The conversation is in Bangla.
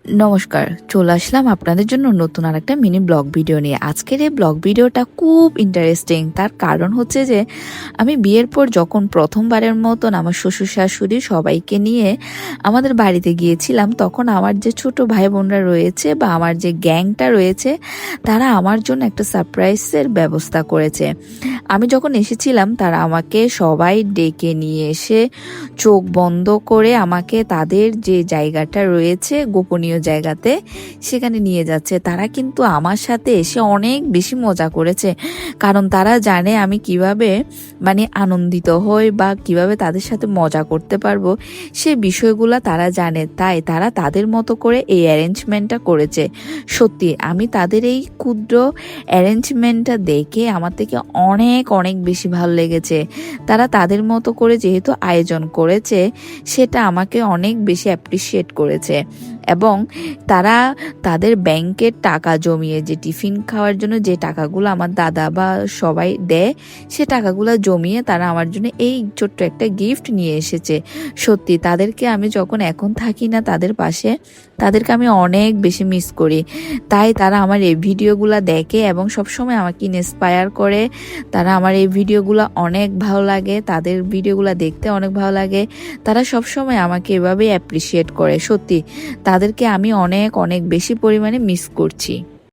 নমস্কার, চলে আসলাম আপনাদের জন্য নতুন আরেকটা মিনি ব্লগ ভিডিও নিয়ে। আজকের এই ব্লগ ভিডিওটা খুব ইন্টারেস্টিং। তার কারণ হচ্ছে যে আমি বিয়ের পর যখন প্রথমবারের মতন আমার শ্বশুর শাশুড়ি সবাইকে নিয়ে আমাদের বাড়িতে গিয়েছিলাম, তখন আমার যে ছোট ভাই বোনরা রয়েছে বা আমার যে গ্যাংটা রয়েছে, তারা আমার জন্য একটা সারপ্রাইজের ব্যবস্থা করেছে। আমি যখন এসেছিলাম তারা আমাকে সবাই ডেকে নিয়ে এসে চোখ বন্ধ করে আমাকে তাদের যে জায়গাটা রয়েছে গোপনীয় জায়গাতে সেখানে নিয়ে যাচ্ছে। তারা কিন্তু আমার সাথে এসে অনেক বেশি মজা করেছে, কারণ তারা জানে আমি কিভাবে আনন্দিত হই বা কিভাবে তাদের সাথে মজা করতে পারবো, সে বিষয়গুলো তারা জানে। তাই তারা তাদের মতো করে এই অ্যারেঞ্জমেন্টটা করেছে। সত্যি আমি তাদের এই ক্ষুদ্র অ্যারেঞ্জমেন্টটা দেখে আমার থেকে অনেক অনেক বেশি ভালো লেগেছে। তারা তাদের মতো করে যেহেতু আয়োজন করেছে, সেটা আমাকে অনেক বেশি অ্যাপ্রিসিয়েট করেছে। এবং তারা তাদের ব্যাংকের টাকা জমিয়ে, যে টিফিন খাওয়ার জন্য যে টাকাগুলো আমার দাদা বা সবাই দেয়, সে টাকাগুলো জমিয়ে তারা আমার জন্য এই ছোট্ট একটা গিফট নিয়ে এসেছে। সত্যি তাদেরকে আমি যখন এখন থাকি না তাদের পাশে, তাদেরকে আমি অনেক বেশি মিস করি। তাই তারা আমার এই ভিডিওগুলো দেখে এবং সবসময় আমাকে ইন্সপায়ার করে। তারা আমার এই ভিডিওগুলো অনেক ভালো লাগে, তাদের ভিডিওগুলো দেখতে অনেক ভালো লাগে। তারা সবসময় আমাকে এভাবেই অ্যাপ্রিসিয়েট করে। সত্যি তাদেরকে আমি অনেক অনেক বেশি পরিমাণে মিস করছি।